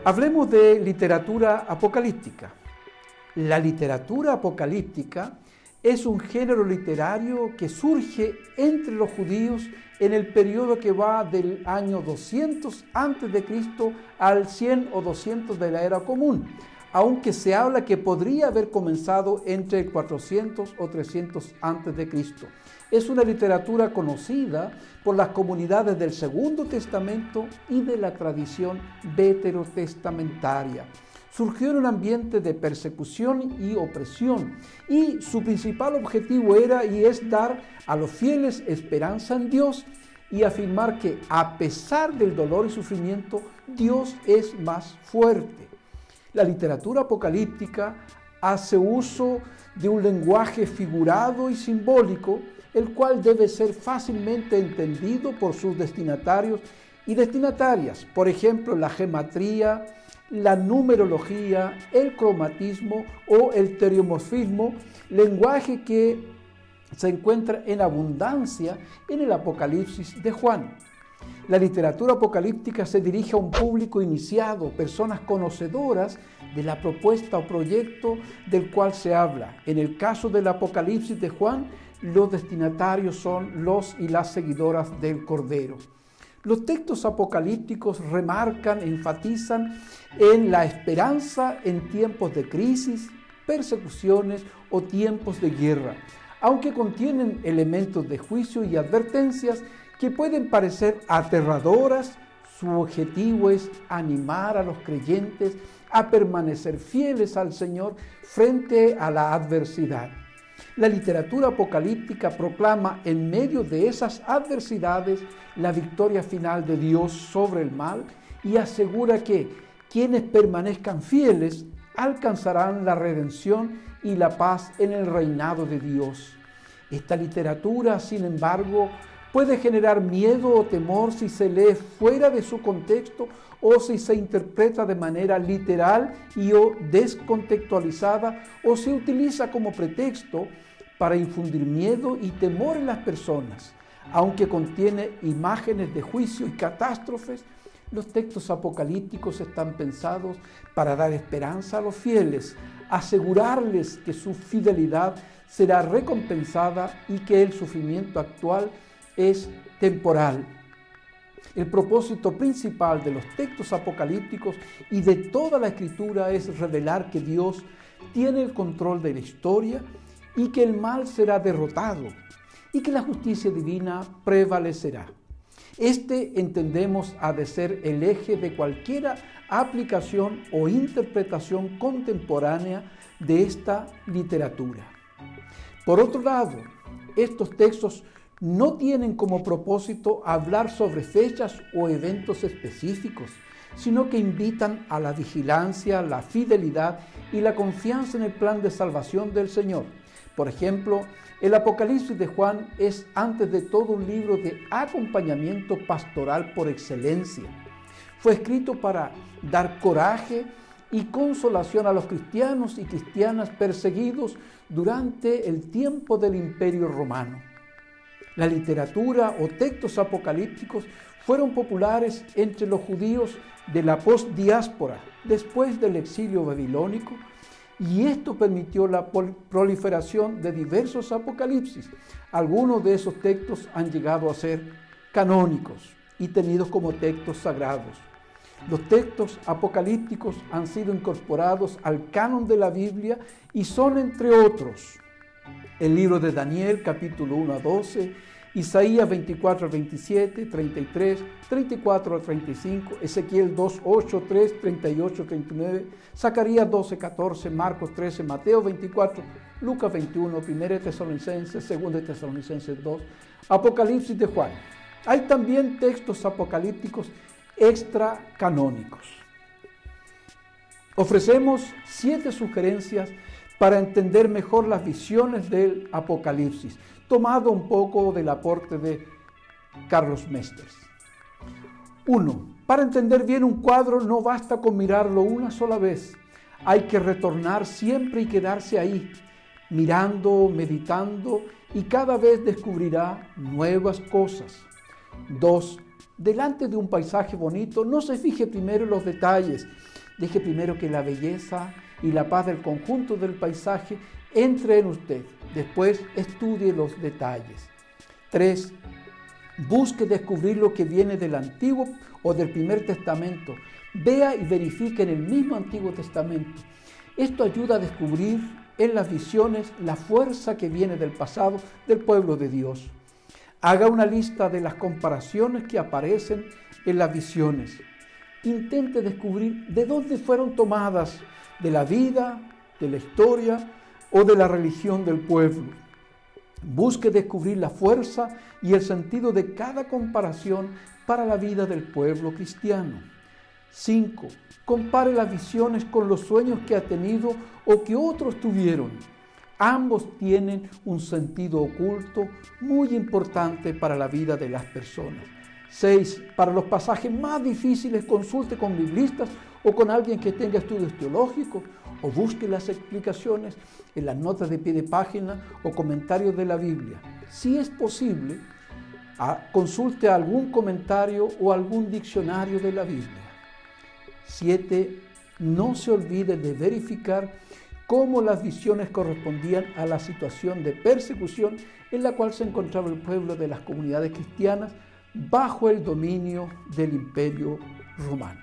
Hablemos de literatura apocalíptica. La literatura apocalíptica es un género literario que surge entre los judíos en el periodo que va del año 200 a.C. al 100 o 200 de la era común, aunque se habla que podría haber comenzado entre el 400 o 300 a.C. Es una literatura conocida por las comunidades del Segundo Testamento y de la tradición veterotestamentaria. Surgió en un ambiente de persecución y opresión, y su principal objetivo era y es dar a los fieles esperanza en Dios y afirmar que a pesar del dolor y sufrimiento, Dios es más fuerte. La literatura apocalíptica hace uso de un lenguaje figurado y simbólico, el cual debe ser fácilmente entendido por sus destinatarios y destinatarias. Por ejemplo, la gematría, la numerología, el cromatismo o el teriomorfismo, lenguaje que se encuentra en abundancia en el Apocalipsis de Juan. La literatura apocalíptica se dirige a un público iniciado, personas conocedoras de la propuesta o proyecto del cual se habla. En el caso del Apocalipsis de Juan, los destinatarios son los y las seguidoras del Cordero. Los textos apocalípticos remarcan, enfatizan en la esperanza en tiempos de crisis, persecuciones o tiempos de guerra, aunque contienen elementos de juicio y advertencias que pueden parecer aterradoras. Su objetivo es animar a los creyentes a permanecer fieles al Señor frente a la adversidad. La literatura apocalíptica proclama en medio de esas adversidades la victoria final de Dios sobre el mal y asegura que quienes permanezcan fieles alcanzarán la redención y la paz en el reinado de Dios. Esta literatura, sin embargo, puede generar miedo o temor si se lee fuera de su contexto o si se interpreta de manera literal y o descontextualizada o se utiliza como pretexto para infundir miedo y temor en las personas. Aunque contiene imágenes de juicio y catástrofes, los textos apocalípticos están pensados para dar esperanza a los fieles, asegurarles que su fidelidad será recompensada y que el sufrimiento actual es temporal. El propósito principal de los textos apocalípticos y de toda la Escritura es revelar que Dios tiene el control de la historia y que el mal será derrotado y que la justicia divina prevalecerá. Entendemos ha de ser el eje de cualquier aplicación o interpretación contemporánea de esta literatura. Por otro lado, estos textos no tienen como propósito hablar sobre fechas o eventos específicos, sino que invitan a la vigilancia, la fidelidad y la confianza en el plan de salvación del Señor. Por ejemplo, el Apocalipsis de Juan es antes de todo un libro de acompañamiento pastoral por excelencia. Fue escrito para dar coraje y consolación a los cristianos y cristianas perseguidos durante el tiempo del Imperio Romano. La literatura o textos apocalípticos fueron populares entre los judíos de la postdiáspora después del exilio babilónico, y esto permitió la proliferación de diversos apocalipsis. Algunos de esos textos han llegado a ser canónicos y tenidos como textos sagrados. Los textos apocalípticos han sido incorporados al canon de la Biblia y son, entre otros, el libro de Daniel, capítulo 1 a 12, Isaías 24 al 27, 33, 34 al 35, Ezequiel 2, 8, 3, 38, 39, Zacarías 12, 14, Marcos 13, Mateo 24, Lucas 21, 1 Tesalonicenses, 2 Tesalonicenses 2, Apocalipsis de Juan. Hay también textos apocalípticos extracanónicos. Ofrecemos 7 sugerencias para entender mejor las visiones del Apocalipsis, tomado un poco del aporte de Carlos Mesters. 1. Para entender bien un cuadro no basta con mirarlo una sola vez. Hay que retornar siempre y quedarse ahí, mirando, meditando, y cada vez descubrirá nuevas cosas. 2. Delante de un paisaje bonito, no se fije primero en los detalles, Deje primero que la belleza y la paz del conjunto del paisaje entre en usted. Después estudie los detalles. 3. Busque descubrir lo que viene del Antiguo o del Primer Testamento. Vea y verifique en el mismo Antiguo Testamento. Esto ayuda a descubrir en las visiones la fuerza que viene del pasado del pueblo de Dios. Haga una lista de las comparaciones que aparecen en las visiones. Intente descubrir de dónde fueron tomadas, de la vida, de la historia o de la religión del pueblo. Busque descubrir la fuerza y el sentido de cada comparación para la vida del pueblo cristiano. 5. Compare las visiones con los sueños que ha tenido o que otros tuvieron. Ambos tienen un sentido oculto muy importante para la vida de las personas. 6. Para los pasajes más difíciles, consulte con biblistas o con alguien que tenga estudios teológicos, o busque las explicaciones en las notas de pie de página o comentarios de la Biblia. Si es posible, consulte algún comentario o algún diccionario de la Biblia. 7. No se olvide de verificar cómo las visiones correspondían a la situación de persecución en la cual se encontraba el pueblo de las comunidades cristianas bajo el dominio del Imperio Romano.